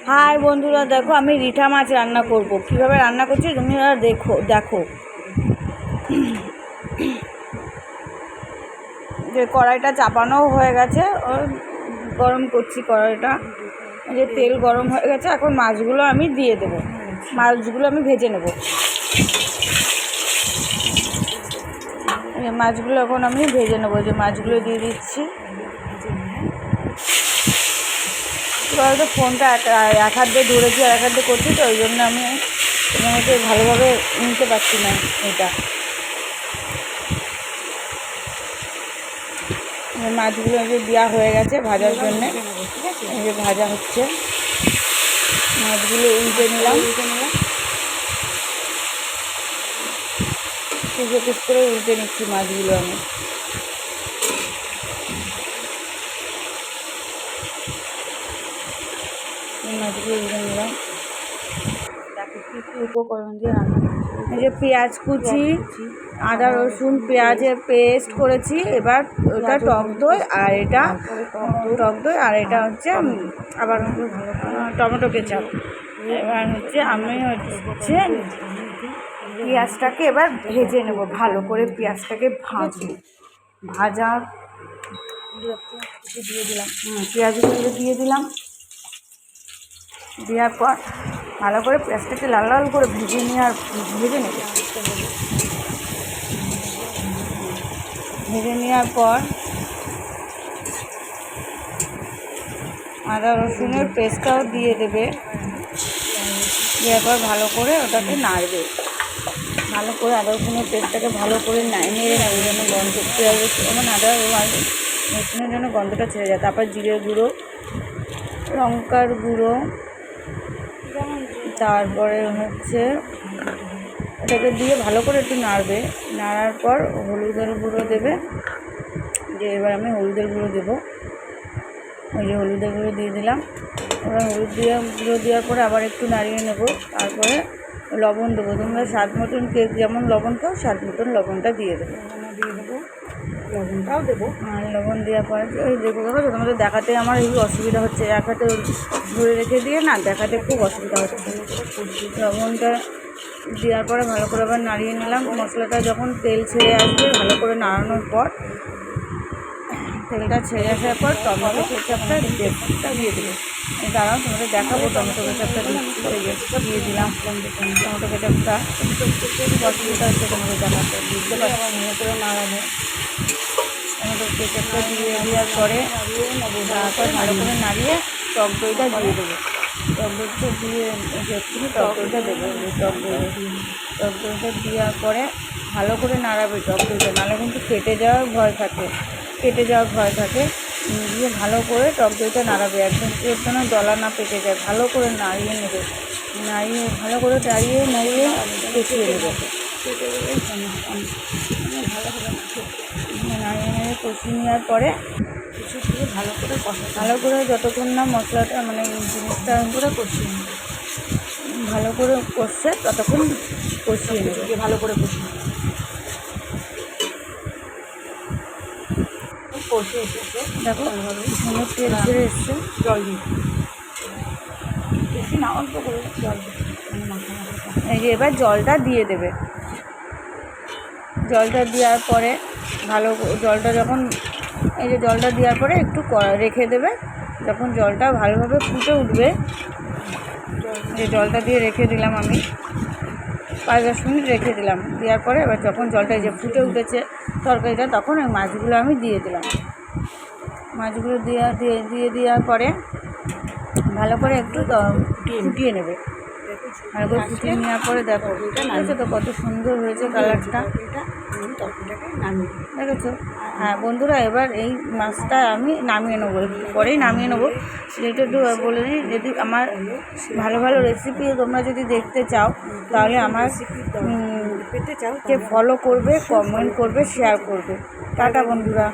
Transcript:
High বন্ধুরা, দেখো আমি রিঠা মাছ রান্না করব। কিভাবে রান্না করছি তুমি দেখো। যে কড়াইটা চাপানো হয়ে গেছে, গরম করছি কড়াইটা। যে তেল গরম হয়ে গেছে, এখন মাছগুলো আমি দিয়ে দেবো। মাছগুলো আমি ভেজে নেব। মাছগুলো এখন আমি ভেজে নেবো। যে মাছগুলো দিয়ে দিচ্ছি। এবার ফোনটা এক হাত দিয়ে ধরেছি আর এক হাত দিয়ে করছি, তো ওই জন্য আমি তোমাকে ভালোভাবে নিতে পারছি না। এটা মাছগুলো যে দেওয়া হয়ে গেছে ভাজার জন্যে, এই যে ভাজা হচ্ছে। মাছগুলো উল্টে নিলাম, পিস করে উল্টে নিচ্ছি মাছগুলো আমি। মাছগুলো উল্টে নিলাম। উপকরণ দিয়ে রান্না, এই যে পেঁয়াজ কুচি, আদা রসুন পেঁয়াজের পেস্ট করেছি। এবার ওটা টক দই, আর এটা হচ্ছে আবার টমেটো কেচাপ। এবার আমি পেঁয়াজটাকে এবার ভেজে নেব ভালো করে। পেঁয়াজটাকে ভাজা দিয়ে দিলাম। পেঁয়াজগুলো দিয়ে দিলাম। দেওয়ার পর ভালো করে পেঁয়াজটাকে লাল লাল করে ভেজে নেব। ভেজে নেওয়ার পর আদা রসুনের পেস্টটাও দিয়ে দেবে। দেওয়ার পর ভালো করে ওটাকে নাড়বে। ভালো করে আদা রসুনের পেস্টটাকে ভালো করে নেড়ে নেবে, যেন গন্ধ আদা রসুনের জন্য গন্ধটা ছেড়ে যায়। তারপর জিরে গুঁড়ো, লঙ্কার গুঁড়ো, তারপরে হচ্ছে এটাকে দিয়ে ভালো করে একটু নাড়বে। নাড়ার পর হলুদের গুঁড়ো দেবে। যে এবার আমি হলুদের গুঁড়ো দেবো। ওই যে হলুদের গুঁড়ো দিয়ে দিলাম। এবার গুঁড়ো দেওয়ার পরে আবার একটু নাড়িয়ে নেব। তারপরে লবণ দেবো। তোমরা স্বাদ মতন কেক যেমন লবণ খাও, স্বাদ মতন লবণটা দিয়ে দেবো। লবণটাও দেবো। লবণ দেওয়ার পরে ওই দেখো তোমাদের দেখাতে আমার এই অসুবিধা হচ্ছে। এক হাতে ধরে রেখে দিয়ে না দেখাতে খুব অসুবিধা হচ্ছে। লবণটা দেওয়ার পরে ভালো করে আবার নাড়িয়ে নিলাম। মশলাটা যখন তেল ছেড়ে আসবে, ভালো করে নাড়ানোর পর, তেলটা ছেড়ে আসার পর টমেটো কেচাপটা দিয়ে দেবো। দাঁড়াও তোমাদের দেখাবো। টমেটো কেচাপটা দিয়ে দিলাম। টমেটো কেচাপটা অসুবিধা হচ্ছে তোমাদের দেখাতে, বুঝতে পারছি। ভালো করে নাড়াবো। টমেটো কেচাপটা দিয়ে দেওয়ার পরে তারপর ভালো করে নাড়িয়ে টক দইটা দিয়ে দেবো। টক দইটা দিয়ে একটু টক দইটা দেবো। টক দইটা দেওয়ার পরে ভালো করে নাড়াবে। টক দইটা নাহলে কিন্তু কেটে যাওয়ার ভয় থাকে। দিয়ে ভালো করে টক দইটা নাড়াবে, একদম যেন দলা না পেকে যায়। ভালো করে নাড়িয়ে নেবে। ভালো করে নাড়িয়ে কষিয়ে নেবে। নাড়িয়ে কষিয়ে নেওয়ার পরে ভালো করে যতক্ষণ না মশলাটা জিনিসটা করে কষিয়ে নেবে। ভালো করে কষছে ততক্ষণ কষিয়ে নেবে। ভালো করে কষিয়ে এসেছে, দেখো সুন্দর তেল ছেড়ে এসছে। জল দিয়ে বেশি না, অল্প করে জল এই যে এবার জলটা দিয়ে দেবে। জলটা দেওয়ার পরে জলটা দেওয়ার পরে একটু রেখে দেবে। যখন জলটা ভালোভাবে ফুটে উঠবে, যে জলটা দিয়ে রেখে দিলাম আমি 5-10 মিনিট রেখে দিলাম। দেওয়ার পরে এবার যখন জলটা যে ফুটে উঠেছে তরকারিটা, তখন ওই মাছগুলো আমি দিয়ে দিলাম। মাছগুলো দিয়ে দেওয়ার পরে ভালো করে একটু ফুটিয়ে নেবে। ভালো করে ফুটিয়ে নেওয়ার পরে দেখো তো কত সুন্দর হয়েছে কালারটা। দেখেছো? হ্যাঁ বন্ধুরা, এবার এই মাছটা আমি নামিয়ে নেবো, পরেই নামিয়ে নেবো। যেটা একটু বলে নিই, যদি আমার ভালো রেসিপি তোমরা যদি দেখতে চাও, তাহলে আমার ফলো করবে, কমেন্ট করবে, শেয়ার করবে। টাটা বন্ধুরা।